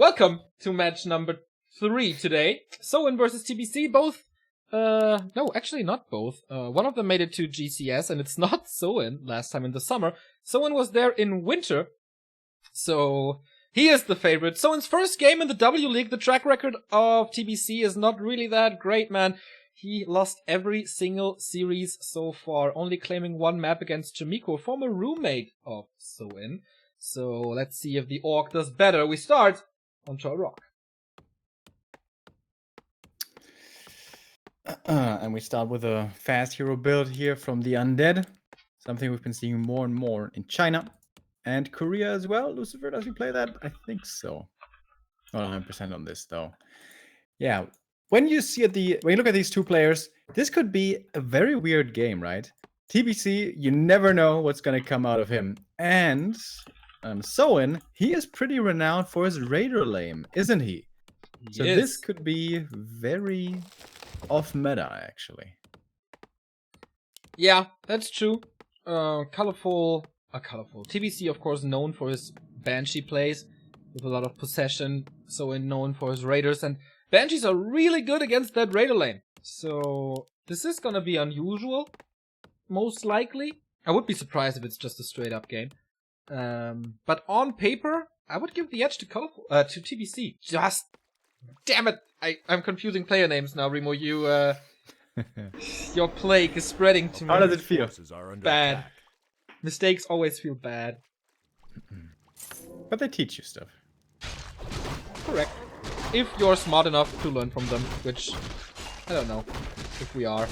Welcome to match number 3 today. Soin versus TBC, both, no, actually not both. One of them made it to GCS, and it's not Soin last time in the summer. Soin was there in winter, so he is the favorite. Soin's first game in the W League. The track record of TBC is not really that great, man. He lost every single series so far, only claiming one map against Jamiko, former roommate of Soin. So let's see if the Orc does better. We start on Troll Rock. And we start with a fast hero build here from the Undead. Something we've been seeing more and more in China and Korea as well. Lucifer, does he play that? I think so. Not 100% on this though. Yeah. When you look at these two players, this could be a very weird game, right? TBC, you never know what's gonna come out of him. And Soin, he is pretty renowned for his Raider lane, isn't he? So this could be very off meta, actually. Yeah, that's true. Colorful. TBC, of course, known for his Banshee plays with a lot of possession. Soin known for his Raiders, and Banshees are really good against that Raider lane. So this is gonna be unusual, most likely. I would be surprised if it's just a straight up game. But on paper, I would give the edge to to TBC. Just damn it! I'm confusing player names now, Remo. You your plague is spreading to me. How does it feel? Bad. Mistakes always feel bad. But they teach you stuff. Correct. If you're smart enough to learn from them, which I don't know if we are.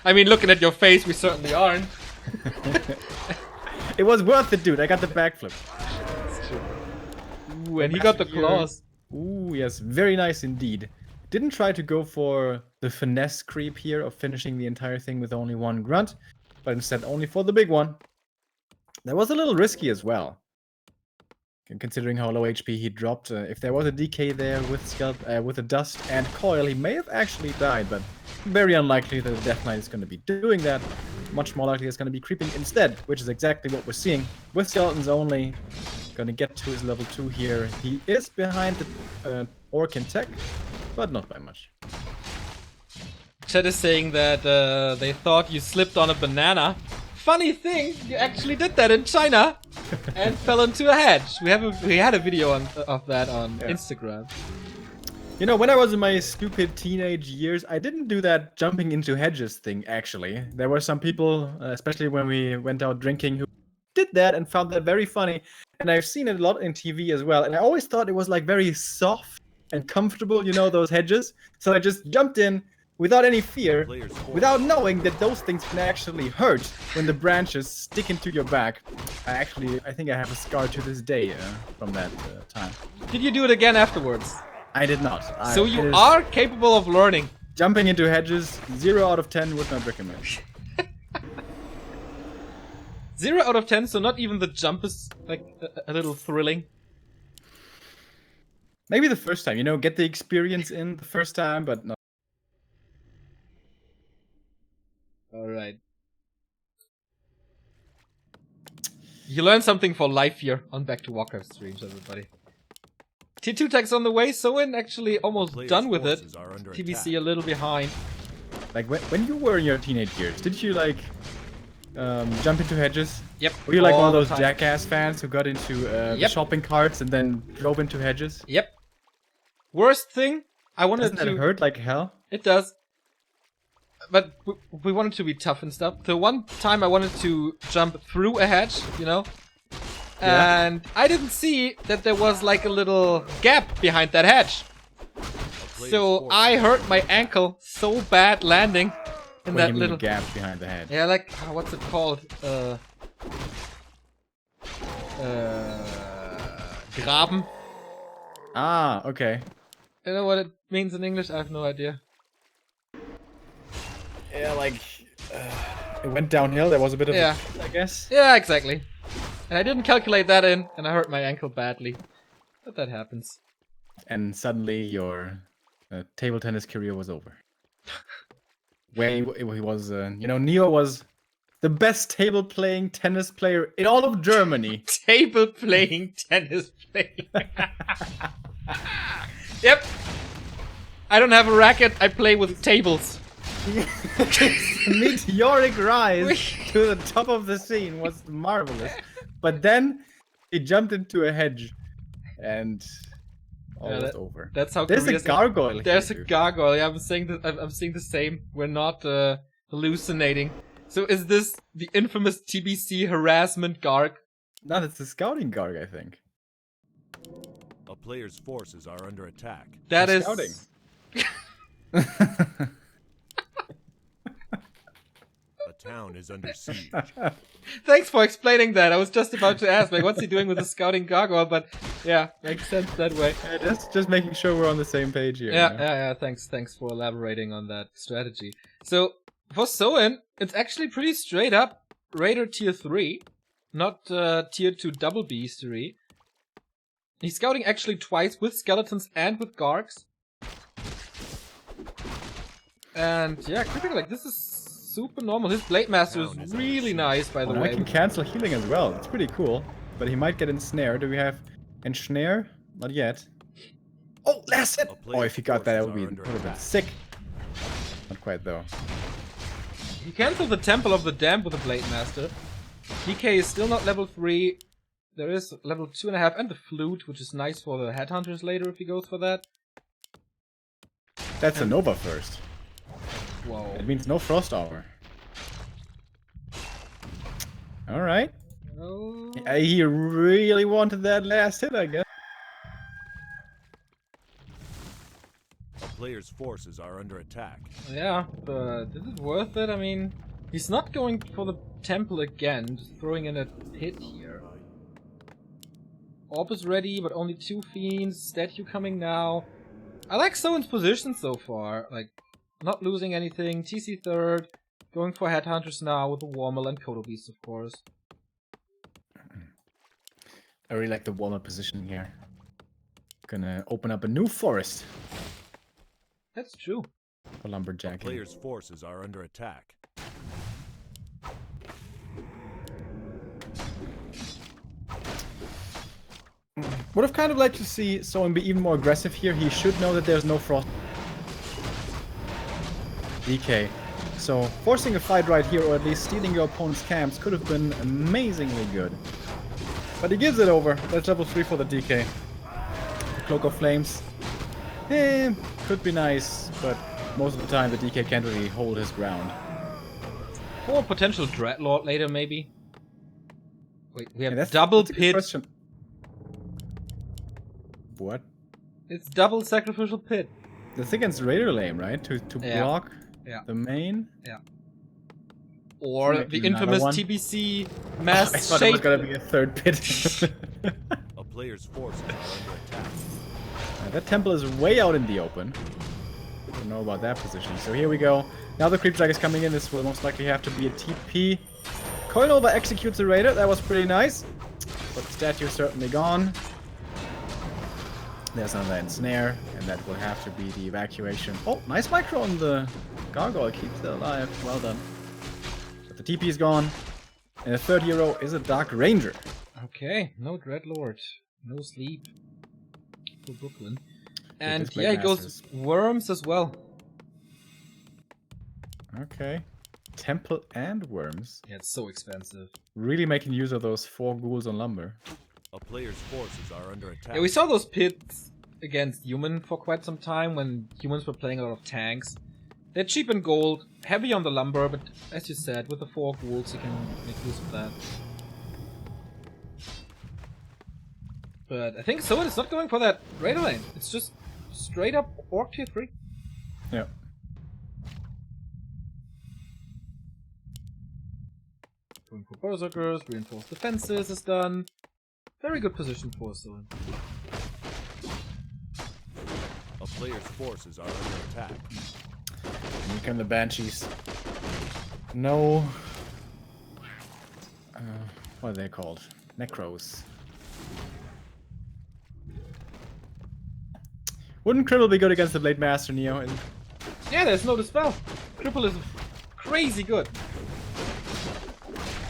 I mean, looking at your face, we certainly aren't. It was worth it, dude. I got the backflip. That's true. Ooh, and he got the claws. Ooh, yes. Very nice indeed. Didn't try to go for the finesse creep here of finishing the entire thing with only one grunt, but instead only for the big one. That was a little risky as well. Considering how low HP he dropped, if there was a DK there with a dust and coil, he may have actually died, but very unlikely that the Death Knight is going to be doing that. Much more likely it's going to be creeping instead, which is exactly what we're seeing. With skeletons only, going to get to his level 2 here. He is behind the Orc in tech, but not by much. Chat is saying that they thought you slipped on a banana. Funny thing, you actually did that in China and fell into a hedge. We had a video of that on Instagram. You know, when I was in my stupid teenage years, I didn't do that jumping into hedges thing, actually. There were some people, especially when we went out drinking, who did that and found that very funny. And I've seen it a lot in TV as well. And I always thought it was like very soft and comfortable, you know, those hedges. So I just jumped in without any fear, without knowing that those things can actually hurt when the branches stick into your back. I think I have a scar to this day from that time. Did you do it again afterwards? I did not. So you are capable of learning. Jumping into hedges, 0 out of 10 would not recommend. 0 out of 10, so not even the jump is like a little thrilling. Maybe the first time, you know, get the experience in the first time, but not. Alright. You learn something for life here on Back to Warcraft streams, everybody. T2 tech's on the way, Soin actually almost done with it. TBC a little behind. Like, when you were in your teenage years, did you, like, jump into hedges? Yep. Were you like one of those Jackass fans who got into the shopping carts and then drove into hedges? Yep. Worst thing, I wanted Doesn't that hurt like hell? It does. But we wanted to be tough and stuff. The one time I wanted to jump through a hedge, you know? Yeah. And I didn't see that there was like a little gap behind that hedge. So I hurt my ankle so bad landing in that little gap behind the hedge. Yeah, like, what's it called? Graben. Ah, okay. You know what it means in English? I have no idea. Yeah, like, it went downhill, there was a bit of a, I guess. Yeah, exactly. And I didn't calculate that in, and I hurt my ankle badly. But that happens. And suddenly your table tennis career was over. Where he was, you know, Neo was the best table-playing tennis player in all of Germany. Table-playing tennis player. Yep. I don't have a racket. I play with tables. Meteoric rise to the top of the scene was marvelous. But then he jumped into a hedge and all was over. That's how there's a gargoyle. There's here, a dude. gargoyle. Yeah, I'm saying the same. We're not hallucinating. So is this the infamous TBC harassment garg? No, it's the scouting garg, I think. A player's forces are under attack. That is scouting. A town is under siege. Thanks for explaining that. I was just about to ask, like, what's he doing with the scouting gargoyle? But yeah, makes sense that way. Just making sure we're on the same page here. Yeah, you know? yeah. Thanks for elaborating on that strategy. So for Soen, it's actually pretty straight up Raider tier 3, not tier 2 double beastery. He's scouting actually twice with skeletons and with gargs. And yeah, critical, like, this is super normal. His Blade Master is really nice, by the I way. can cancel healing as well. It's pretty cool. But he might get ensnared. Do we have ensnare? Not yet. Oh, last hit! Oh, if he got that, it would have been sick. Not quite, though. He cancelled the Temple of the Damned with the Blade Master. DK is still not level 3. There is level 2.5 and the Flute, which is nice for the Headhunters later if he goes for that. That's a Nova first. Whoa. It means no Frost Armor. Alright. Oh. He really wanted that last hit, I guess. A player's forces are under attack. Yeah, but is it worth it? I mean, he's not going for the Temple again, just throwing in a pit here. Orb is ready, but only 2 Fiends. Statue coming now. I like Soen's position so far. Like, not losing anything. TC third. Going for Headhunters now with the Warmel and Kodo Beast, of course. I really like the Walnut position here. Gonna open up a new forest That's true. for Lumberjack. Player's forces are under attack. Would have kind of liked to see Soen be even more aggressive here. He should know that there's no Frost. DK. So forcing a fight right here, or at least stealing your opponent's camps, could have been amazingly good. But he gives it over. That's level 3 for the DK. Cloak of Flames. Could be nice, but most of the time the DK can't really hold his ground. Or potential Dreadlord later, maybe. Wait, we have Yeah, double that's a good pit. question. What? It's double sacrificial pit. That's against Raider Lame, right? To Yeah. block Yeah. the main? Or Might the be another infamous one. TBC I mass thought it was shape. gonna be a third pit. A player's forces are under attack. That temple is way out in the open. Don't know about that position. So here we go. Now the creep drag is coming in. This will most likely have to be a TP. Coin over executes a raider. That was pretty nice. But the statue is certainly gone. There's another ensnare, and that will have to be the evacuation. Oh, nice micro on the gargoyle. Keeps it alive. Well done. But the TP is gone. And the third hero is a Dark Ranger. Okay, no Dreadlord. No sleep. For Brooklyn. And display yeah, he goes masters. Worms as well. Okay. Temple and Worms. Yeah, it's so expensive. Really making use of those 4 ghouls on lumber. A player's forces are under attack. Yeah, we saw those pits against human for quite some time when humans were playing a lot of tanks. They're cheap in gold, heavy on the lumber, but as you said, with the 4 ghouls you can make use of that. But I think Soen is not going for that Raider lane. It's just straight up Orc tier 3. Yeah. Going for Berserkers, reinforced defenses is done. Very good position for Soen. A player's forces are under attack. And here come the Banshees. No. What are they called? Necros. Wouldn't Cripple be good against the Blade Master, Neo? Yeah, there's no dispel. Cripple is crazy good.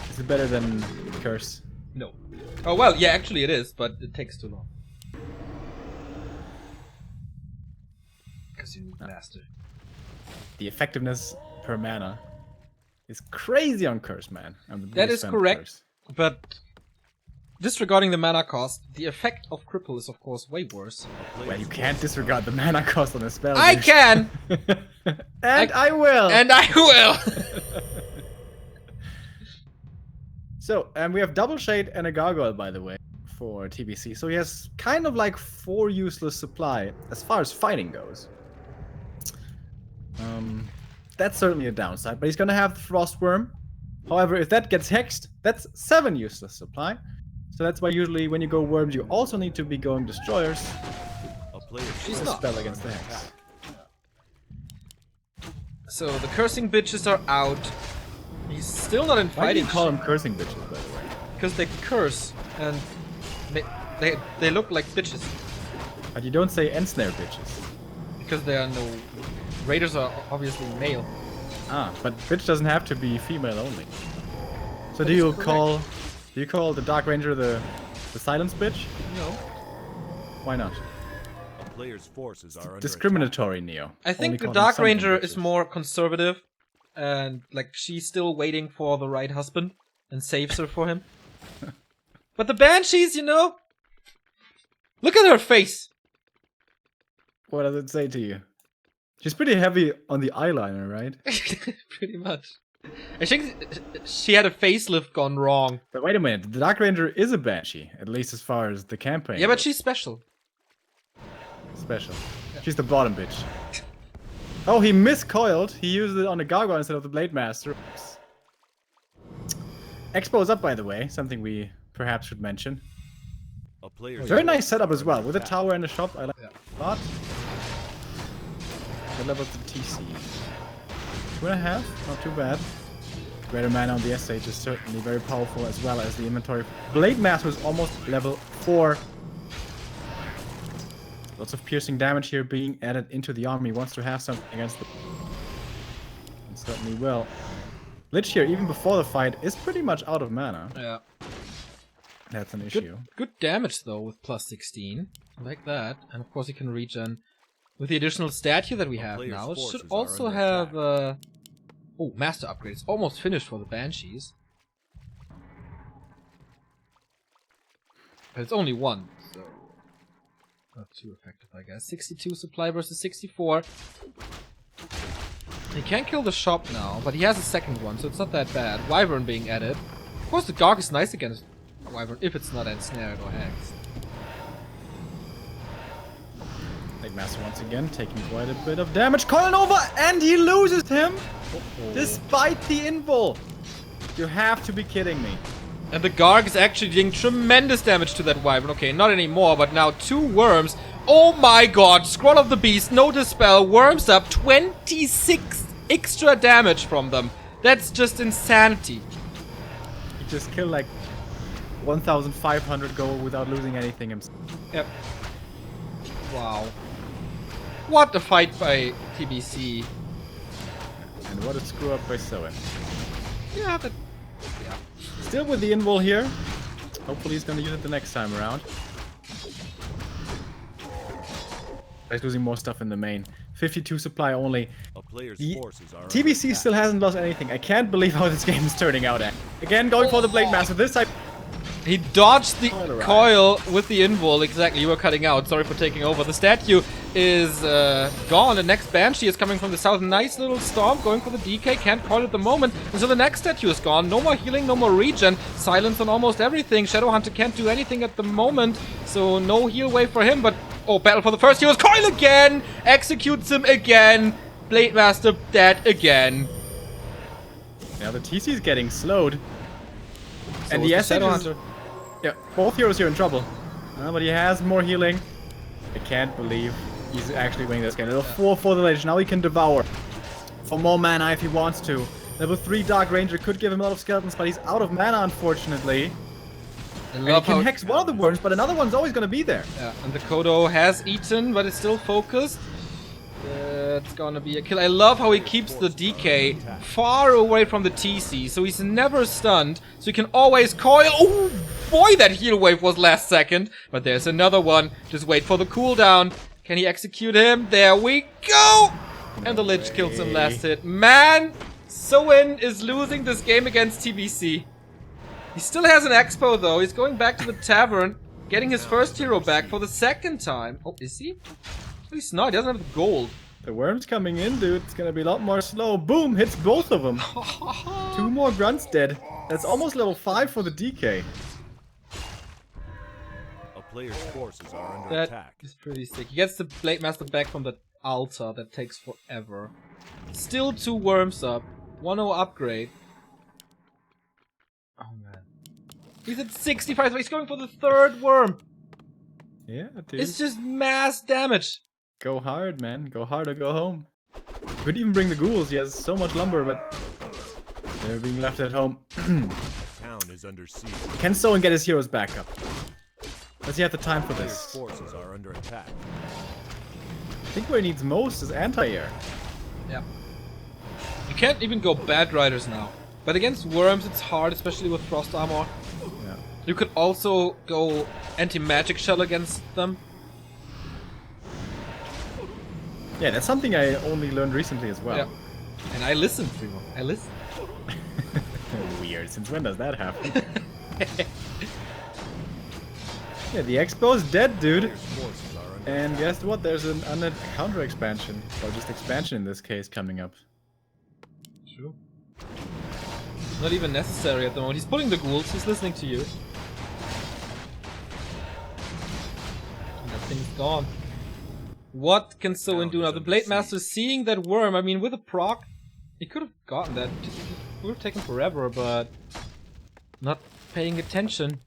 Is it better than Curse? No. Oh well, yeah, actually it is, but it takes too long. you need Master. The effectiveness per mana is crazy on Curse, man. I'm the That biggest is fan of correct. Curse. But disregarding the mana cost, the effect of Cripple is of course way worse. Well, you can't disregard the mana cost on a spell. I dude. can! And I will! And I will! So, we have Double Shade and a Gargoyle, by the way, for TBC. So he has kind of like 4 useless supply as far as fighting goes. That's certainly a downside, but he's gonna have the Frostworm. However, if that gets hexed, that's 7 useless supply. So that's why usually when you go worms, you also need to be going destroyers. A player's She's to not. spell against the hex. So the cursing bitches are out. He's still not in Why do fighting you call them cursing bitches, by the way? because they curse and they look like bitches But you don't say ensnare bitches. because there are no raiders are obviously male. Ah, but bitch doesn't have to be female only. So That do is you correct. call the Dark Ranger the silence bitch? No. Why not? A player's forces are under Discriminatory, Neo. I think Only the call them Dark some Ranger bitches. is more conservative and like she's still waiting for the right husband and saves her for him. But the Banshees, you know? Look at her face! What does it say to you? She's pretty heavy on the eyeliner, right? Pretty much. I think she had a facelift gone wrong. But wait a minute, the Dark Ranger is a Banshee, at least as far as the campaign Yeah, but goes. she's special. Special. She's the bottom bitch. Oh, he miscoiled. He used it on the Gargoyle instead of the Blade Master. Oops. Expo is up, by the way, something we perhaps should mention. A player's Very nice forces setup as are well, under with a attack. tower and a shop. I like Yeah. it a lot. What level the TC? 2.5, not too bad. Greater mana on the SH is certainly very powerful, as well as the inventory. Blade Master is almost level 4. Lots of piercing damage here being added into the army. Wants to have something against the... And certainly will. Lich here, even before the fight, is pretty much out of mana. Yeah. That's an issue. Good damage though with plus 16. I like that. And of course you can regen. With the additional statue that we have player's now, it should forces are also under have attack. oh, master upgrade. It's almost finished for the Banshees. But it's only one, so not too effective, I guess. 62 supply versus 64. He can't kill the shop now, but he has a second one, so it's not that bad. Wyvern being added. Of course, the Garg is nice against Wyvern if it's not ensnared or hexed. Blade Master once again taking quite a bit of damage. Coil over, and he loses him! Despite the invul! You have to be kidding me. And the Garg is actually doing tremendous damage to that Wyvern. Okay, not anymore, but now 2 worms. Oh my god, Scroll of the Beast, no dispel, worms up, 26 extra damage from them. That's just insanity. He just killed like 1,500 gold without losing anything himself. Yep. Wow. What a fight by TBC. And what a screw up by Soen. Yeah, but... yeah. Still with the invul here. Hopefully he's gonna use it the next time around. He's losing more stuff in the main. 52 supply only. A player's The forces are under TBC attack. still hasn't lost anything. I can't believe how this game is turning out. Again, going for the Blade Master. This time. He dodged the Coil arrived. coil with the invul. Exactly, you were cutting out. Sorry for taking over. The statue is gone. The next Banshee is coming from the south. Nice little storm going for the DK. Can't coil at the moment. And so the next statue is gone. No more healing, no more regen. Silence on almost everything. Shadowhunter can't do anything at the moment. So no heal wave for him. But, oh, battle for the first heroes. Coil again! Executes him again. Blade Master dead again. Now the TC is getting slowed. And is the the SH is... Shadowhunter. Yeah, both heroes here in trouble. But he has more healing. I can't believe he's actually winning this game. Level 4 for the Lich. Now he can devour. For more mana if he wants to. Level 3 Dark Ranger could give him a lot of skeletons, but he's out of mana, unfortunately. I And he love can how... hex one of the worms, but another one's always going to be there. Yeah, and the Kodo has eaten, but it's still focused. It's gonna be a kill. I love how he keeps the DK far away from the TC, so he's never stunned, so he can always coil. Oh boy, that heal wave was last second. But there's another one. Just wait for the cooldown. Can he execute him? There we go! And the Lich kills him last hit. Man, Soin is losing this game against TBC. He still has an expo though. He's going back to the tavern, getting his first hero back for the second time. Oh, is he? He's not. He doesn't have the gold. The worm's coming in, dude. It's gonna be a lot more slow. Boom! Hits both of them. 2 more grunts dead. That's almost level 5 for the DK. A player's forces are under That attack. is pretty sick. He gets the Blade Master back from the altar. That takes forever. Still 2 worms up. 1-0 upgrade. Oh man. He's at 65, so he's going for the 3rd worm. Yeah, dude. It's just mass damage. Go hard, man. Go hard or go home. Could even bring the ghouls. He has so much lumber, but they're being left at home. Town is under siege. Can Soin get his heroes back up? Does he have the time for Player's this? forces are under attack. I think what he needs most is anti-air. Yeah. You can't even go Bad Riders now. But against worms it's hard, especially with frost armor. Yeah. You could also go anti-magic shell against them. Yeah, that's something I only learned recently as well. Yeah. And I listened, Remo. I listened. Weird. Since when does that happen? Yeah, the expo is dead, dude. Player's forces are under And guess what? There's an counter expansion, or just expansion in this case, coming up. True. Not even necessary at the moment. He's pulling the ghouls. He's listening to you. And that thing's gone. What can Soin do now? The Blade Master seeing that worm. I mean, with a proc, he could have gotten that. It would have taken forever, but not paying attention.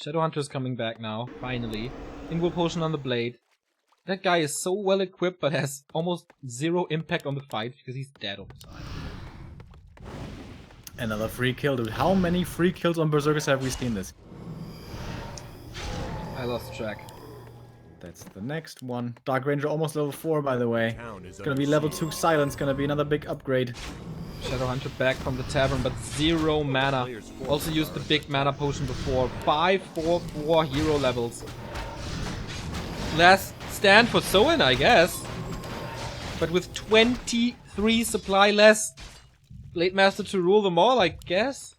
Shadowhunter's coming back now, finally. Invul Potion on the blade. That guy is so well equipped, but has almost 0 impact on the fight because he's dead all the time. Another free kill, dude. How many free kills on Berserkers have we seen this? I lost track. That's the next one. Dark Ranger almost level 4, by the way. Town is Gonna under be level siege. 2 Silence, gonna be another big upgrade. Shadowhunter back from the tavern, but 0 mana. Also used the big mana potion before. 5, 4, 4 hero levels. Last stand for Soin, I guess. But with 23 supply less. Blade Master to rule them all, I guess.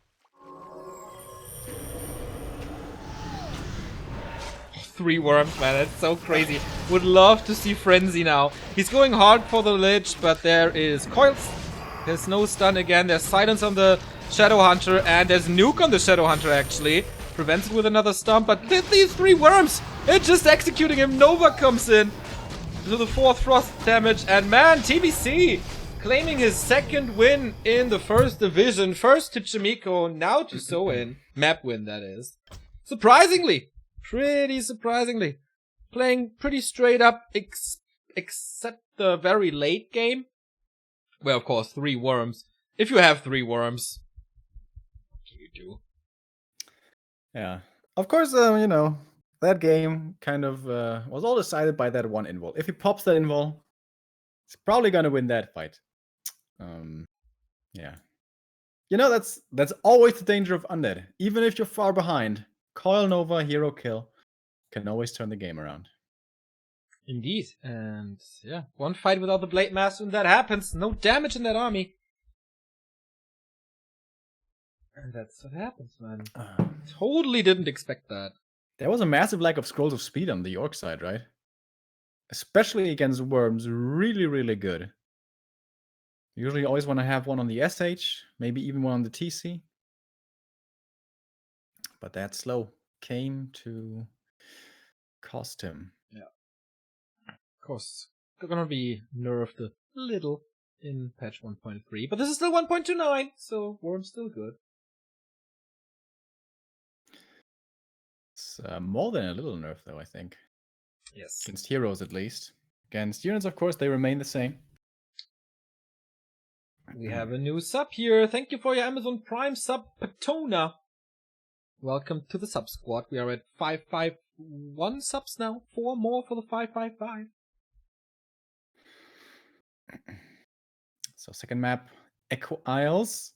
3 worms, man, that's so crazy. Would love to see Frenzy now. He's going hard for the Lich, but there is Coils. There's no stun again, there's silence on the Shadowhunter, and there's nuke on the Shadowhunter actually. Prevents it with another stomp, but these 3 worms! It's just executing him. Nova comes in to the 4th frost damage, and man, TBC claiming his 2nd win in the 1st division. First to Chimiko, now to Soin. Map win, that is. Surprisingly! Pretty surprisingly. Playing pretty straight up, except the very late game. Well, of course, 3 worms. If you have 3 worms, what can you do? Yeah. Of course, you know, that game kind of was all decided by that one invul. If he pops that invul, he's probably gonna win that fight. Yeah. You know, that's always the danger of Undead. Even if you're far behind, Coil Nova, hero kill, can always turn the game around. Indeed. And yeah, one fight without the Blade Master and that happens. No damage in that army. And that's what happens, man. Totally didn't expect that. There was a massive lack of scrolls of speed on the York side, right? Especially against worms, really, really good. Usually always want to have one on the SH, maybe even one on the TC. But that slow came to cost him. Yeah. Of course, they're gonna be nerfed a little in patch 1.3, but this is still 1.29, so Worm's still good. It's more than a little nerf, though, I think. Yes. Against heroes, at least. Against units, of course, they remain the same. We have a new sub here. Thank you for your Amazon Prime sub, Patona. Welcome to the sub squad. We are at 551 subs now. 4 more for the 555. So second map, Echo Isles.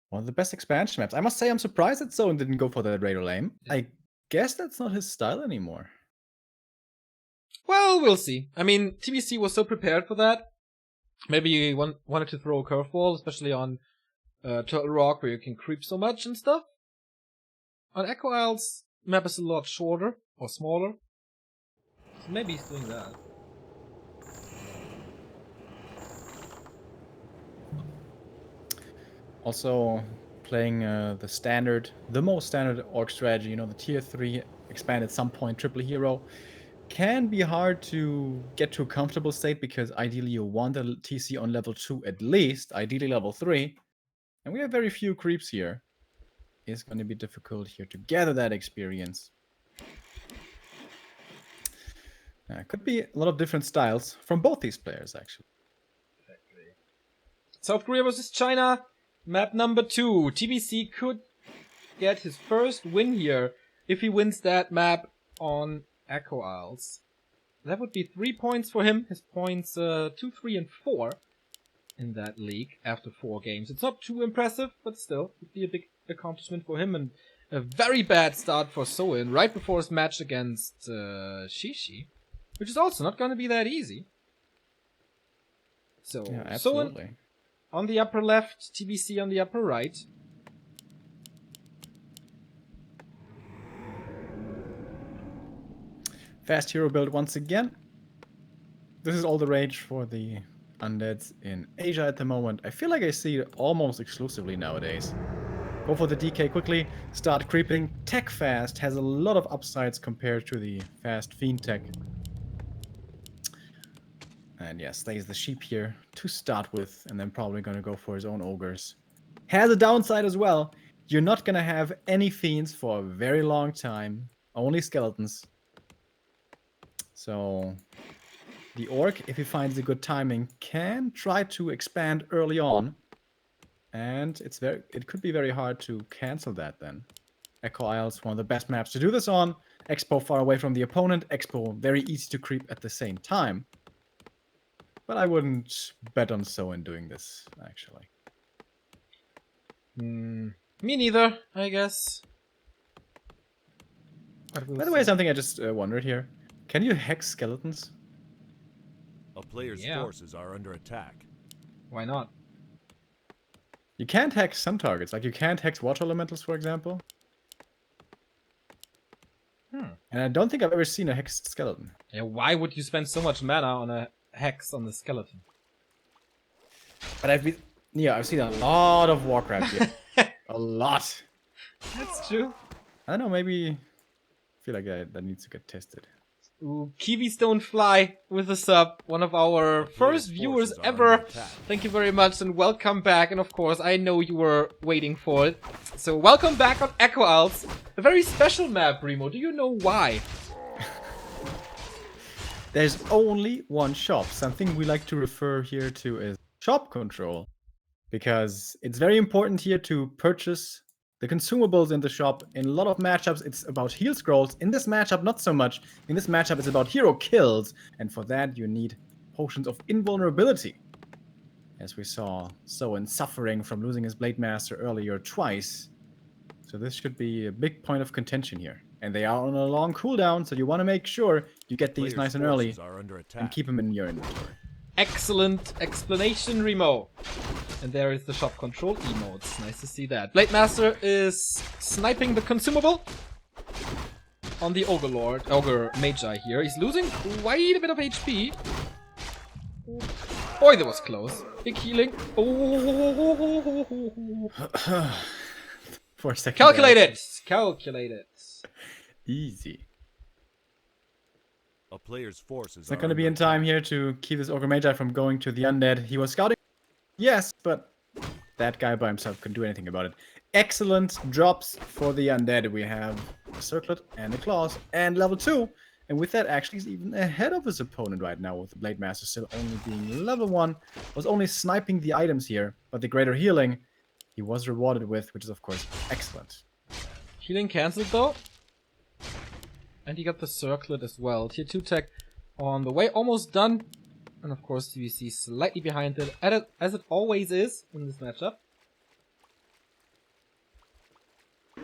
One of the best expansion maps. I must say I'm surprised that Zoan didn't go for that Raider Lame. I guess that's not his style anymore. Well, we'll see. I mean, TBC was so prepared for that. Maybe you wanted to throw a curveball, especially on Turtle Rock, where you can creep so much and stuff. On Echo Isles, map is a lot shorter, or smaller. So maybe he's doing that. Also, playing the most standard orc strategy, the tier 3 expand at some point triple hero, can be hard to get to a comfortable state because ideally you want a TC on level 2 at least, ideally level 3. And we have very few creeps here. It's going to be difficult here to gather that experience. Could be a lot of different styles from both these players, actually. Exactly. South Korea versus China, map number 2. TBC could get his first win here if he wins that map on Echo Isles. That would be 3 points for him. His points 2, 3, and 4 in that league after 4 games. It's not too impressive, but still, it would be a big accomplishment for him, and a very bad start for Soin right before his match against Shishi, which is also not going to be that easy. So, yeah, absolutely. Soin on the upper left, TBC on the upper right. Fast hero build once again. This is all the rage for the undeads in Asia at the moment. I feel like I see it almost exclusively nowadays. Go for the DK quickly, start creeping. Tech fast has a lot of upsides compared to the fast fiend tech. And yeah, stays the sheep here to start with, and then probably gonna go for his own ogres. Has a downside as well. You're not gonna have any fiends for a very long time. Only skeletons. So the orc, if he finds a good timing, can try to expand early on. And it could be very hard to cancel that then. Echo Isles, one of the best maps to do this on. Expo far away from the opponent. Expo very easy to creep at the same time. But I wouldn't bet on Soin doing this, actually. Me neither, I guess. By the way, something I just wondered here. Can you hex skeletons? A player's forces are under attack. Why not? You can't hex some targets. Like, you can't hex water elementals, for example. And I don't think I've ever seen a hexed skeleton. Yeah, why would you spend so much mana on a hex on the skeleton? But I've seen a lot of Warcraft here. A lot. That's true. I don't know, maybe I feel like that needs to get tested. Ooh, Kiwi Stonefly with a sub, one of our first viewers ever. Thank you very much and welcome back. And of course, I know you were waiting for it. So welcome back on Echo Isles. A very special map, Remo. Do you know why? There's only one shop. Something we like to refer here to as shop control. Because it's very important here to purchase the consumables in the shop. In a lot of matchups, it's about heal scrolls. In this matchup, not so much. In this matchup, it's about hero kills. And for that, you need potions of invulnerability. As we saw Soin suffering from losing his Blade Master earlier twice. So this should be a big point of contention here. And they are on a long cooldown, so you want to make sure you get these nice and early. And keep them in your inventory. Excellent explanation, Remo. And there is the shop control emotes. Nice to see that. Blade Master is sniping the consumable on the Ogre Magi here. He's losing quite a bit of HP. Boy, that was close. Big healing. Oh. For a second. Calculate it. Calculate it. Easy. A player's forces It's not going to be in time here to keep this Ogre Magi from going to the undead. He was scouting. Yes, but that guy by himself couldn't do anything about it. Excellent drops for the undead. We have a circlet and a claws and level 2. And with that, actually, he's even ahead of his opponent right now, with the Blade Master still only being level 1. Was only sniping the items here, but the greater healing he was rewarded with, which is, of course, excellent. Healing cancelled, though. And he got the circlet as well. Tier 2 tech on the way, almost done. And of course, TBC slightly behind it, as it always is in this matchup.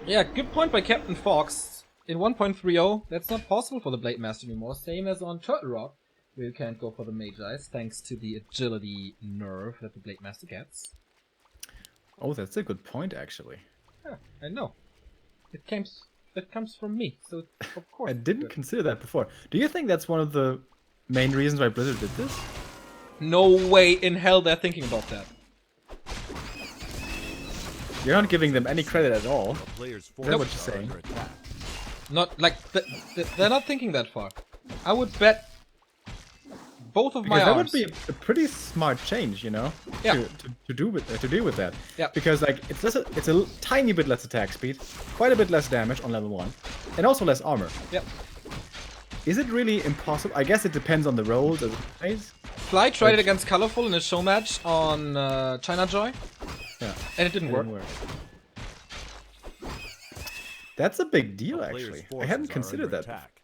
Yeah, good point by Captain Fox. in 1.30, that's not possible for the Blade Master anymore. Same as on Turtle Rock, where you can't go for the Magi's, thanks to the agility nerf that the Blade Master gets. Oh, that's a good point, actually. Yeah, I know. It comes from me, so of course. I didn't consider that before. Do you think that's one of the main reasons why Blizzard did this? No way in hell they're thinking about that. You're not giving them any credit at all. A player's Is that forces what you're are saying? under attack. Not like they're not thinking that far. I would bet both of my Because that arms. would be a pretty smart change, you know, Yeah. to deal with that. Yeah. Because like it's a tiny bit less attack speed, quite a bit less damage on level 1, and also less armor. Yep. Is it really impossible? I guess it depends on the roles as it plays. Fly tried it against Colorful in a show match on China Joy, Yeah. and it didn't work. That's a big deal, A player's actually. I forces hadn't are considered under that. attack.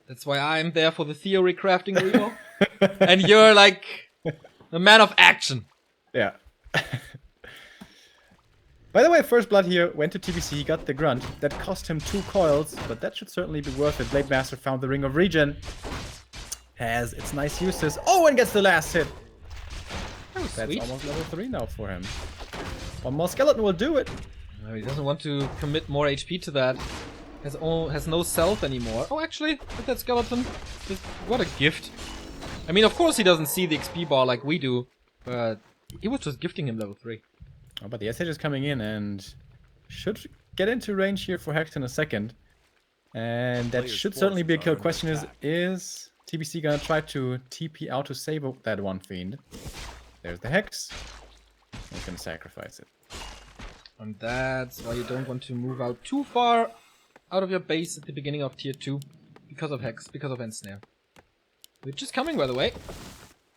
That's why I'm there for the theory crafting, Remo. And you're like the man of action. Yeah. By the way, First Blood here went to TBC, he got the grunt. That cost him 2 coils, but that should certainly be worth it. Blade Master found the Ring of Regen. Has its nice uses. Oh, and gets the last hit. That was That's sweet. almost level 3 now for him. One more skeleton will do it. No, he doesn't want to commit more HP to that. Has no self anymore. Oh, actually, with that skeleton, what a gift. I mean, of course he doesn't see the XP bar like we do, but he was just gifting him level 3. Oh, but the SH is coming in and should get into range here for Hex in a second. And that Player's should certainly be a forces kill. are under Question attack. is TBC gonna try to TP out to save that one fiend? There's the Hex. He's gonna sacrifice it. And that's why you don't want to move out too far out of your base at the beginning of tier 2. Because of Hex, because of Ensnare. Which is coming, by the way.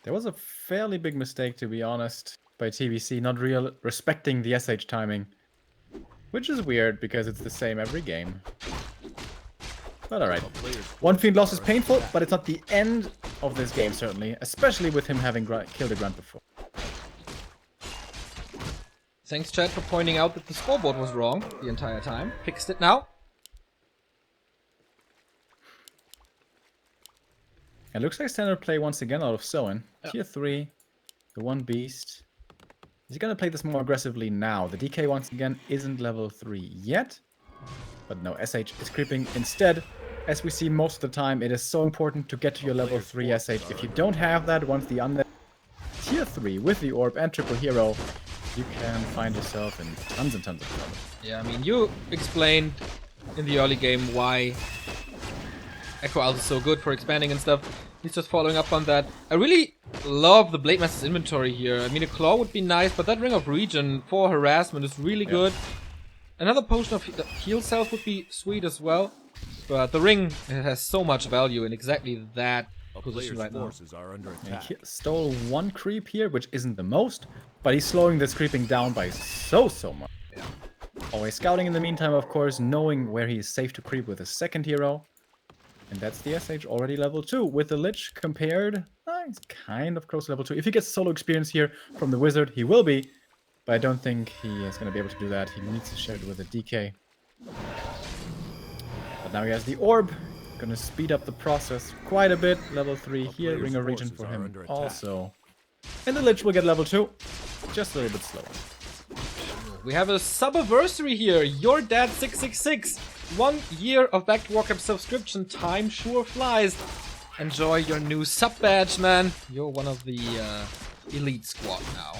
There was a fairly big mistake, to be honest, by TBC, not respecting the SH timing. Which is weird, because it's the same every game. But alright. A player's One fiend loss is forces are under painful, attack. but it's not the end of this game, certainly. Especially with him having killed a grunt before. Thanks, chat, for pointing out that the scoreboard was wrong the entire time. Fixed it now. It looks like standard play once again out of Soen. Yeah. Tier 3, the one beast. He's gonna play this more aggressively now. The DK once again isn't level 3 yet. But no, SH is creeping instead. As we see most of the time, it is so important to get to your level 3 SH. If you don't have that, once the undead tier 3 with the orb and triple hero, you can find yourself in tons and tons of trouble. Yeah, I mean, you explained in the early game why Echo Isles is so good for expanding and stuff. He's just following up on that. I really love the Blade Master's inventory here. I mean, a claw would be nice, but that Ring of Regen for harassment is really good. Another potion of heal self would be sweet as well. But the ring has so much value in exactly that A position player's right now. forces are under And attack. he stole one creep here, which isn't the most, but he's slowing this creeping down by so much. Yeah. Always scouting in the meantime, of course, knowing where he is safe to creep with his second hero. And that's the SH already level 2. With the Lich compared, he's kind of close to level 2. If he gets solo experience here from the Wizard, he will be. But I don't think he is going to be able to do that. He needs to share it with a DK. But now he has the Orb. Going to speed up the process quite a bit. Level 3 here, player's Ring of Regen forces for are him under attack. also. And the Lich will get level 2. Just a little bit slower. We have a sub-anniversary here. Your Dad 666. 1 year of Back to Warcraft subscription. Time sure flies. Enjoy your new sub badge, man. You're one of the elite squad now.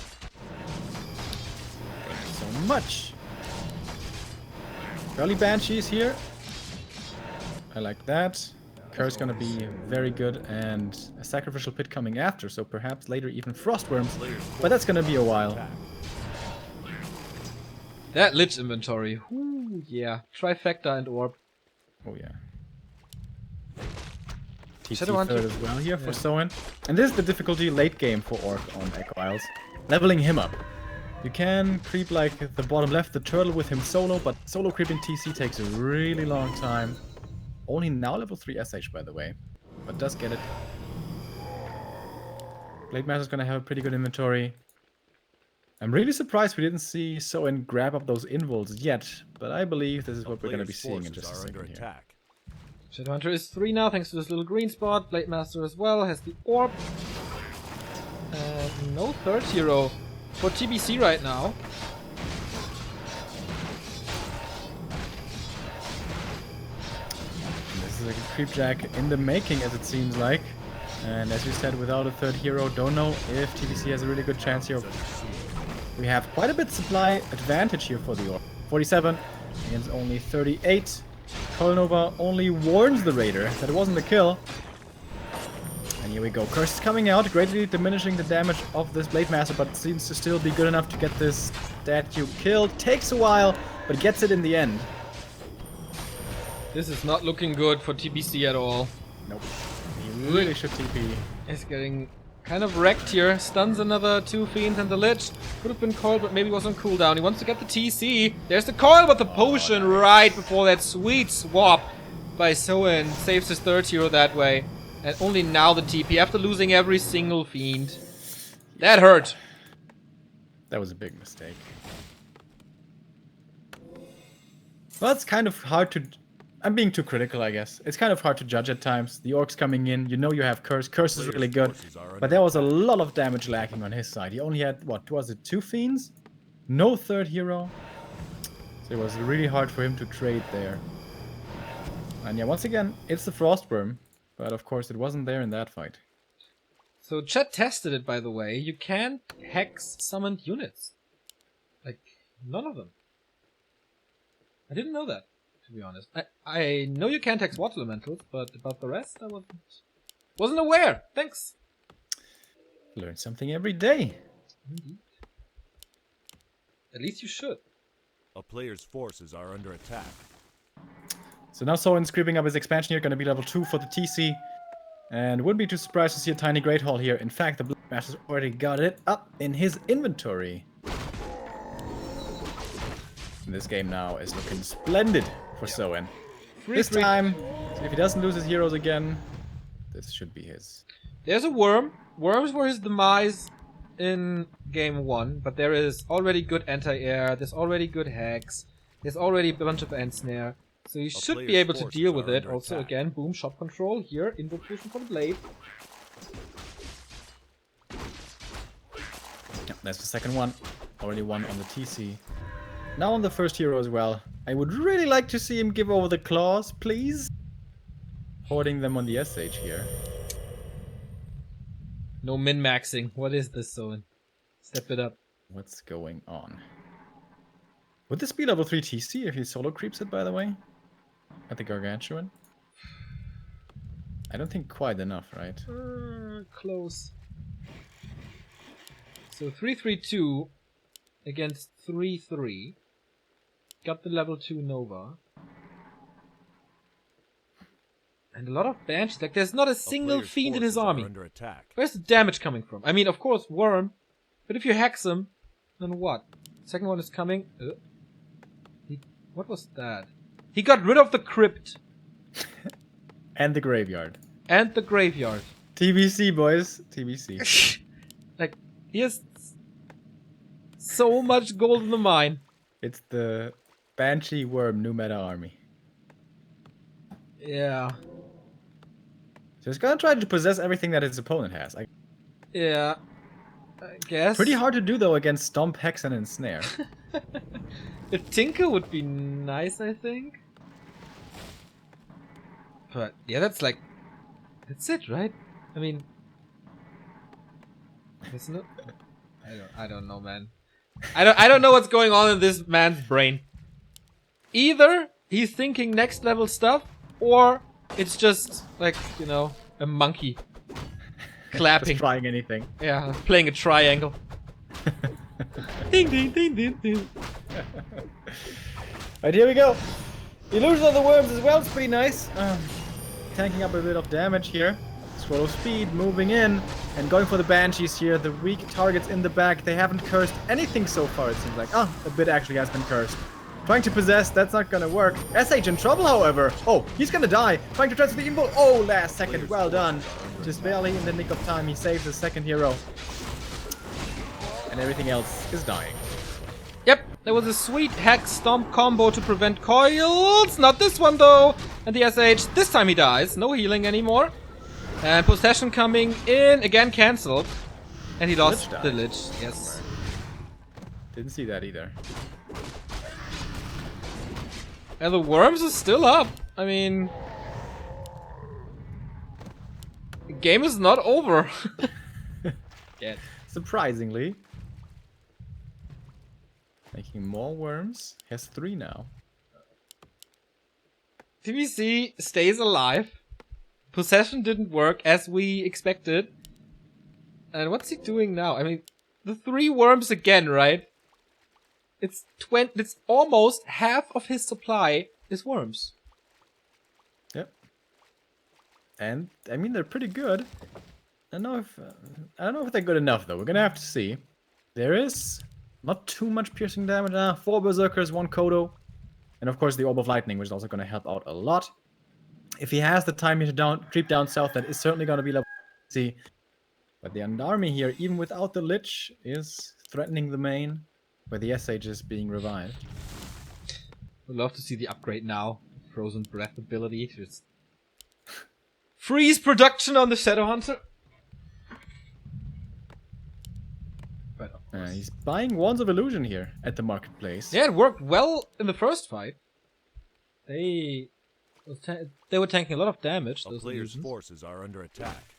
Thank you so much. Early Banshees here. I like that. Curse gonna be very good, and a Sacrificial Pit coming after, so perhaps later even Frostworms. But that's gonna be a while. That Lich inventory. Ooh, yeah. Trifecta and Orb. Oh yeah. Shadow TC Hunter. third as well here for Yeah. Soen. And this is the difficulty late game for Orc on Echo Isles. Leveling him up. You can creep like the bottom left, the turtle with him solo, but solo creeping TC takes a really long time. Only now level 3 SH, by the way, but does get it. Blade Master's gonna have a pretty good inventory. I'm really surprised we didn't see Soen grab up those invols yet, but I believe this is A what we're going to be player's seeing in forces just a are under second here. attack. Shadowhunter is 3 now, thanks to this little green spot. Blade Master as well has the orb. And no third hero for TBC right now. This is a creepjack in the making, as it seems like. And as you said, without a third hero, don't know if TBC has a really good chance here. We have quite a bit supply advantage here for the orb. 47 against only 38. Kolnova only warns the Raider that it wasn't a kill. And here we go. Curse is coming out, greatly diminishing the damage of this Blade Master, but seems to still be good enough to get this statue killed. Takes a while, but gets it in the end. This is not looking good for TBC at all. Nope. He really should TP. He's getting kind of wrecked here. Stuns another 2 Fiends and the Lich. Could have been coiled, but maybe was on cooldown. He wants to get the TC. There's the coil, but the potion right before that sweet swap by Soen saves his third hero that way. And only now the TP after losing every single Fiend. That hurt. That was a big mistake. Well, it's kind of hard to... I'm being too critical, I guess. It's kind of hard to judge at times. The Orc's coming in, you know you have Curse. Curse is really good. But there was a lot of damage lacking on his side. He only had, what, was it 2 Fiends? No third hero. So it was really hard for him to trade there. And yeah, once again, it's the Frostworm. But of course it wasn't there in that fight. So Chet tested it, by the way. You can't hex summoned units. Like, none of them. I didn't know that, to be honest. I know you can't hex water elementals, but about the rest I wasn't aware. Thanks. Learn something every day. Indeed. At least you should. A player's forces are under attack. So now Soen's creeping up his expansion here, gonna be level 2 for the TC. And wouldn't be too surprised to see a tiny Great Hall here. In fact, the Blade Master's already got it up in his inventory. And this game now is looking splendid for Soen. This time, if he doesn't lose his heroes again, this should be his. There's a worm. Worms were his demise in game 1, but there is already good anti-air, there's already good hex, there's already a bunch of ensnare. So you should be able to deal with it. Also, again, boom, shot control here, invocation for the blade. Yeah, that's the second one. Already one on the TC. Now on the first hero as well. I would really like to see him give over the claws, please. Hoarding them on the SH here. No min-maxing. What is this, Soen? Step it up. What's going on? Would this be level 3 TC if he solo creeps it, by the way? At the Gargantuan? I don't think quite enough, right? Close. So 3-3-2 against 3-3. Got the level 2 Nova. And a lot of Banshees. Like, there's not a single Fiend in his army. Where's the damage coming from? I mean, of course, Worm. But if you hex him, then what? Second one is coming. What was that? He got rid of the crypt. And the graveyard. And the graveyard. TBC, boys. TBC. Like, he has so much gold in the mine. It's the Banshee Worm new meta army. Yeah. So he's gonna try to possess everything that his opponent has. Yeah. I guess. Pretty hard to do, though, against Stomp, Hex, and Ensnare. A Tinker would be nice, I think. But, yeah, that's like... That's it, right? I mean... There's no... I don't know, man. I don't know what's going on in this man's brain. Either he's thinking next level stuff, or it's just, like, you know, a monkey. Clapping. Just trying anything. Yeah, playing a triangle. Ding, ding, ding, ding, ding. Right, here we go. Illusion of the Worms as well is pretty nice. Tanking up a bit of damage here. Scroll of Speed moving in and going for the Banshees here. The weak targets in the back. They haven't cursed anything so far, it seems like. Oh, a bit actually has been cursed. Trying to possess, that's not gonna work. SH in trouble, however. Oh, he's gonna die. Trying to transfer the invul. Oh, last second. Well done. Just barely in the nick of time, he saves the second hero. and everything else is dying. Yep, there was a sweet hack stomp combo to prevent coils. Not this one though. And the SH, this time he dies. No healing anymore. And possession coming in, again cancelled. And he lost Lich the died. Lich, yes. Didn't see that either. And the Worms is still up. I mean... the game is not over. Yet. Surprisingly. Making more worms. Has 3 now. TBC stays alive. Possession didn't work as we expected. And what's he doing now? I mean, the 3 worms again, right? It's almost half of his supply is worms. Yep. And I mean they're pretty good. I don't know if they're good enough though. We're gonna have to see. There is not too much piercing damage. 4 berserkers, 1 Kodo, and of course the Orb of Lightning, which is also gonna help out a lot. If he has the time to creep down south, that is certainly gonna be level C. But the army here, even without the Lich, is threatening the main, where the SH is being revived. Would love to see the upgrade now. Frozen Breath ability to just freeze production on the Shadowhunter. But of course. He's buying Wands of Illusion here at the marketplace. Yeah, it worked well in the first fight. They were taking a lot of damage. A Those player's illusions. forces are under attack.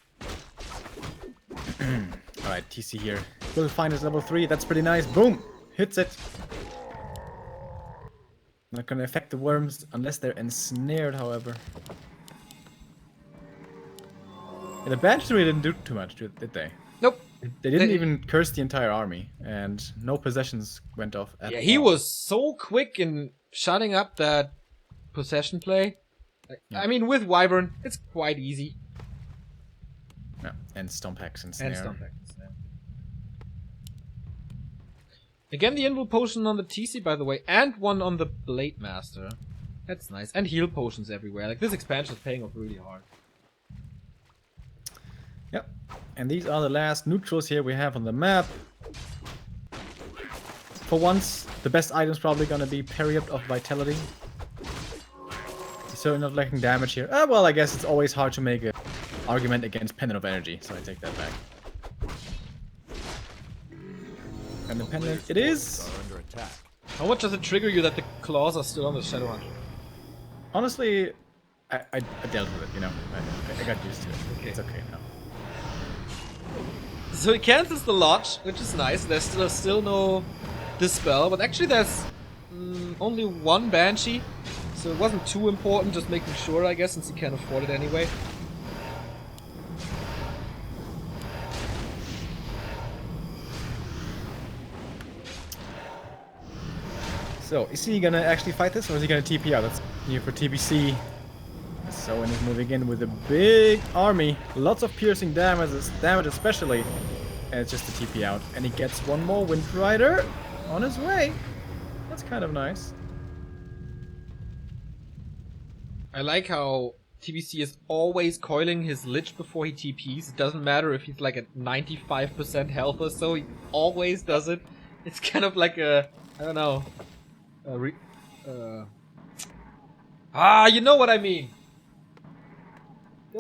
Alright, TC here. Will find his level 3. That's pretty nice. Boom! Hits it. Not gonna affect the worms unless they're ensnared, however. And the Banshees really didn't do too much, did they? Nope. They didn't even curse the entire army, and no possessions went off at all. Yeah, he was so quick in shutting up that possession play. Yeah. I mean, with Wyvern, it's quite easy. Yeah, and Stomp Hex and Snare. And Stomp Hex, yeah. Again, the Invul Potion on the TC, by the way, and one on the Blade Master. That's nice. And heal potions everywhere. Like, this expansion is paying off really hard. Yep. And these are the last neutrals here we have on the map. For once, the best item's probably gonna be Period of Vitality. So not lacking damage here. Well, I guess it's always hard to make an argument against Pendant of Energy, so I take that back. And the Pendant, it is... Are under attack. How much does it trigger you that the claws are still on the Shadowhunter? Honestly, I dealt with it, you know. I got used to it. Okay. It's okay now. So he cancels the Lodge, which is nice. There's still no Dispel, but actually there's only 1 Banshee. So it wasn't too important, just making sure, I guess, since he can't afford it anyway. So, is he gonna actually fight this, or is he gonna TP out? That's new for TBC. So, and he's moving in with a big army. Lots of piercing damage especially. And it's just a TP out. And he gets 1 more Wind Rider on his way. That's kind of nice. I like how TBC is always coiling his Lich before he TPs. It doesn't matter if he's like at 95% health or so, he always does it. It's kind of like a, I don't know, you know what I mean.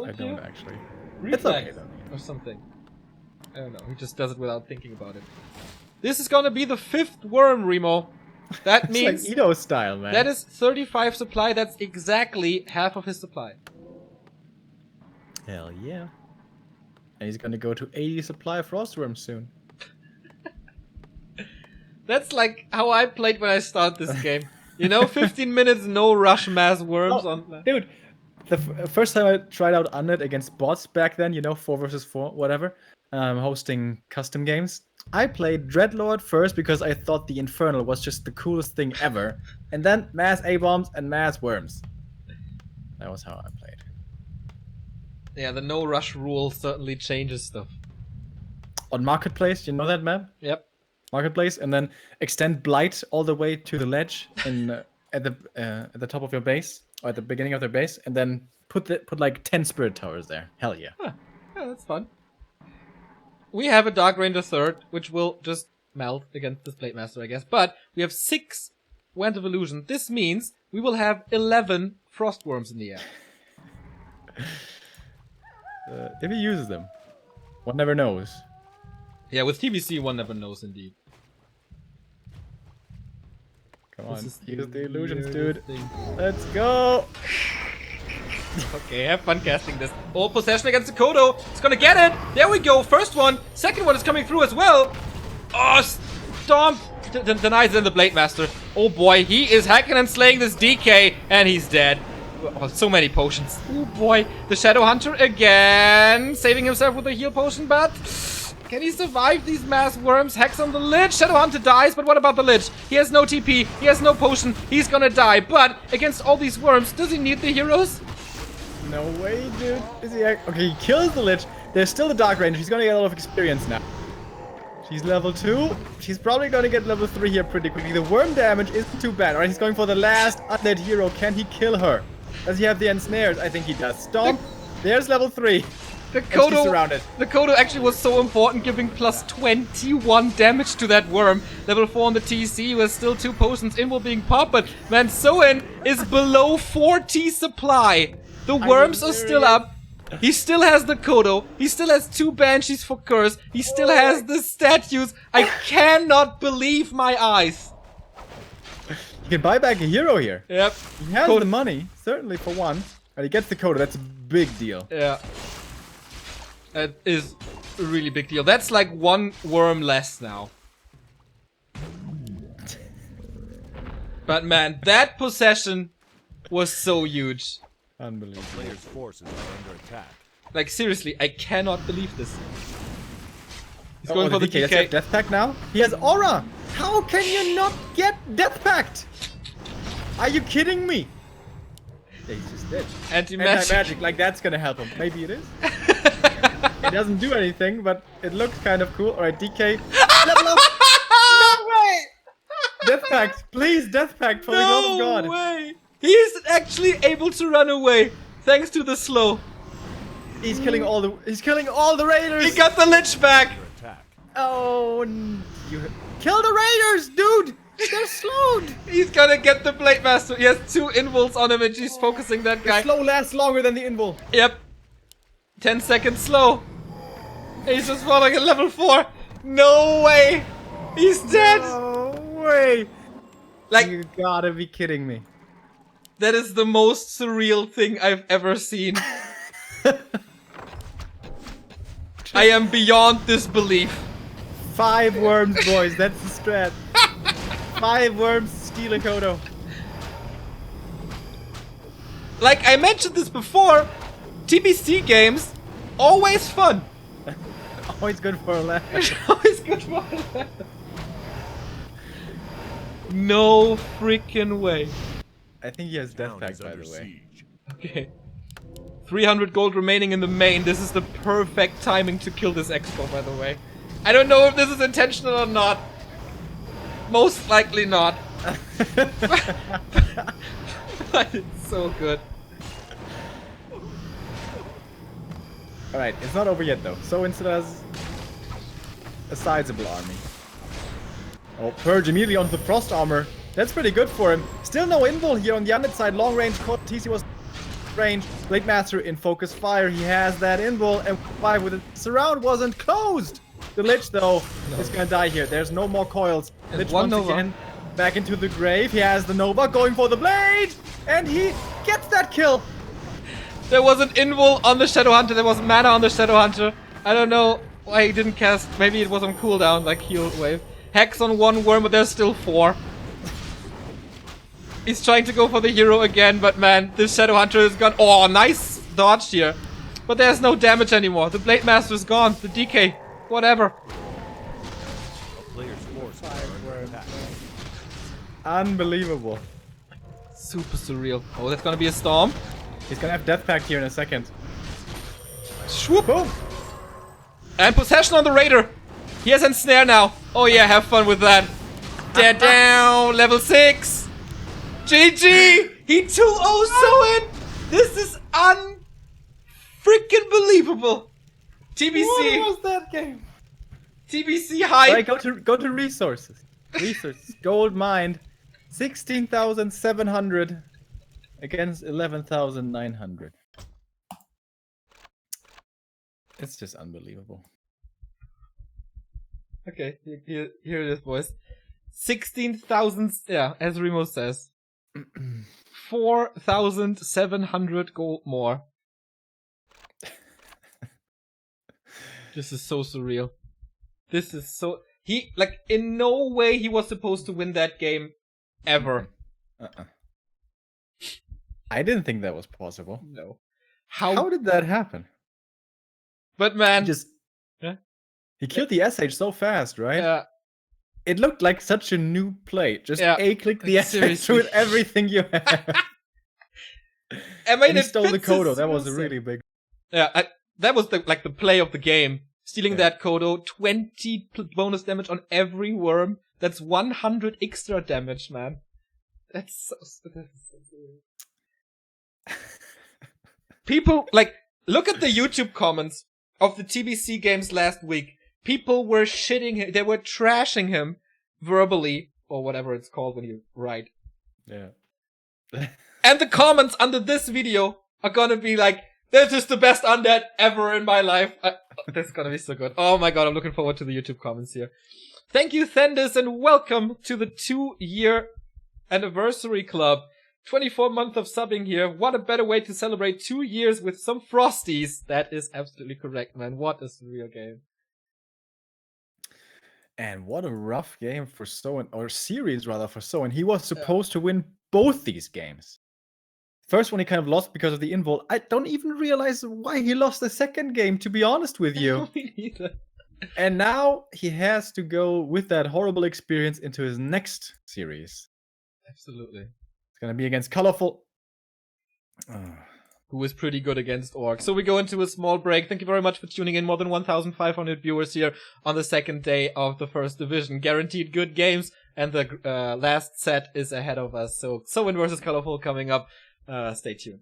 I don't actually. Reflex It's okay though. or something. I don't know, he just does it without thinking about it. This is gonna be the 5th worm, Remo. That It's means like Edo style, man. that is 35 supply. That's exactly half of his supply. Hell yeah. And he's gonna go to 80 supply of Frostworm soon. That's like how I played when I started this game. You know, 15 minutes, no rush mass worms on. Dude, the first time I tried out Undead against bots back then, you know, 4 versus 4, whatever, hosting custom games, I played Dreadlord first because I thought the Infernal was just the coolest thing ever, and then mass A-bombs and mass worms. That was how I played. Yeah, the no rush rule certainly changes stuff. On Marketplace, you know that map? Yep. Marketplace, and then extend Blight all the way to the ledge in at the top of your base, or at the beginning of their base, and then put like 10 Spirit Towers there. Hell yeah. Huh. Yeah, that's fun. We have a Dark Ranger 3rd, which will just melt against this Blade Master, I guess. But we have 6 Wand of Illusion. This means we will have 11 Frost Worms in the air. If he uses them, one never knows. Yeah, with TBC, one never knows indeed. Come on, This is use the illusions, weirdest dude. thing. Let's go! Okay, have fun casting this. Oh, possession against the Kodo. It's gonna get it. There we go. First one. Second one is coming through as well. Oh, Stomp. Denies in the Blade Master. Oh boy, he is hacking and slaying this DK, and he's dead. Oh, so many potions. Oh boy, the Shadow Hunter again, saving himself with a heal potion, but can he survive these mass worms? Hex on the Lich. Shadow Hunter dies, but what about the Lich? He has no TP, he has no potion, he's gonna die. But against all these worms, does he need the heroes? No way, dude. Is he? Okay, he kills the Lich. There's still the Dark Ranger. He's gonna get a lot of experience now. She's level 2. She's probably gonna get level 3 here pretty quickly. The worm damage isn't too bad. Alright, he's going for the last undead hero. Can he kill her? Does he have the ensnares? I think he does. Stomp. There's level 3. The She's Kodo, surrounded. the Kodo actually was so important, giving plus 21 damage to that worm. Level 4 on the TC with still 2 potions in while being popped, but man, Soen is below 40 supply. The worms are still up. He still has the Kodo. He still has 2 Banshees for Curse. He still has the statues. I cannot believe my eyes. You can buy back a hero here. Yep. He has Kodo. the money, certainly for one. But he gets the Kodo. That's a big deal. Yeah. That is a really big deal. That's like 1 worm less now. But man, that possession was so huge. Unbelievable. Player's forces are under attack. Like seriously, I cannot believe this. He's Oh, going for the DK. Does he DK. have Death Pact now? He has Aura! How can you not get Death Pact? Are you kidding me? Yeah, he's just dead. Anti-magic. Anti-magic, like that's gonna help him. Maybe it is. It doesn't do anything, but it looks kind of cool. Alright, DK. Level up! No way! Death Pact, please, Death Pact for the love of God. No way! He is actually able to run away thanks to the slow. He's killing all the raiders. He got the Lich back. Under attack. Oh, you kill the raiders, dude. They're slowed. He's gonna get the Blade Master. He has 2 invulns on him and she's focusing that The guy. slow lasts longer than the invul. Yep. 10 seconds slow. He's just falling at level 4. No way. He's dead. No way. Like, You gotta be kidding me. that is the most surreal thing I've ever seen. I am beyond disbelief. 5 worms, boys. That's the strat. 5 worms to steal a Kodo. Like I mentioned this before, TBC games, always fun. Always good for a laugh. Always good for a laugh. No freaking way. I think he has Death Town Pact, is by under the way. siege. Okay. 300 gold remaining in the main. This is the perfect timing to kill this expo, by the way. I don't know if this is intentional or not. Most likely not. But it's so good. Alright, it's not over yet though. So instead has a sizable army. Oh, Purge immediately onto the Frost Armor. That's pretty good for him. Still no invul here on the undead side. Long range, TC was range. Blade Master in focus fire. He has that invul and 5 with it. Surround wasn't closed. The Lich though is gonna die here. There's no more coils. And Lich one once Nova. again back into the grave. He has the Nova going for the blade, and he gets that kill. There was an invul on the Shadow Hunter. There was mana on the Shadow Hunter. I don't know why he didn't cast. Maybe it was on cooldown, like heal wave. Hex on 1 worm, but there's still 4. He's trying to go for the hero again, but man, this Shadow Hunter is gone. Oh, nice dodge here. But there's no damage anymore. The Blade Master is gone. The DK, whatever. A player's forces are under attack. Unbelievable. Super surreal. Oh, that's gonna be a storm. He's gonna have Death Pact here in a second. Swoop. Boom. And possession on the Raider. He has ensnare now. Oh yeah, have fun with that. Dead down, level 6. GG! He 2-0 Soen! This is unfreaking believable. TBC. What was that game? TBC hype. Alright, go to resources. Resources. Gold mined. 16,700 against 11,900. It's just unbelievable. Okay, here it is, boys. 16,000, yeah, as Remo says. 4,700 gold more. This is so surreal. This is so... in no way he was supposed to win that game. Ever. I didn't think that was possible. No. How did that happen? But man... He killed the SH so fast, right? Yeah. It looked like such a new play. Just A-click the SH Seriously. with everything you have. I mean, and he it stole the fits Kodo. his That was a skill set. really big... Yeah, that was the play of the game. Stealing Yeah. that Kodo, 20 bonus damage on every worm. That's 100 extra damage, man. That's so People, look at the YouTube comments of the TBC games last week. People were shitting him, they were trashing him verbally, or whatever it's called when you write. Yeah. And the comments under this video are gonna be like, this is the best undead ever in my life. That's gonna be so good. Oh my god, I'm looking forward to the YouTube comments here. Thank you, Thendis, and welcome to the 2-year anniversary club. 24 months of subbing here. What a better way to celebrate 2 years with some Frosties. That is absolutely correct, man. What a surreal game. And what a rough game for Soen, or series rather for Soen. He was supposed to win both these games. First one he kind of lost because of the invul. I don't even realize why he lost the second game, to be honest with you. Me neither. And now he has to go with that horrible experience into his next series. Absolutely. It's gonna be against Colorful. Who is pretty good against Orc. So we go into a small break. Thank you very much for tuning in. More than 1,500 viewers here on the second day of the first division. Guaranteed good games, and the last set is ahead of us. So Soen versus Colorful coming up. Stay tuned.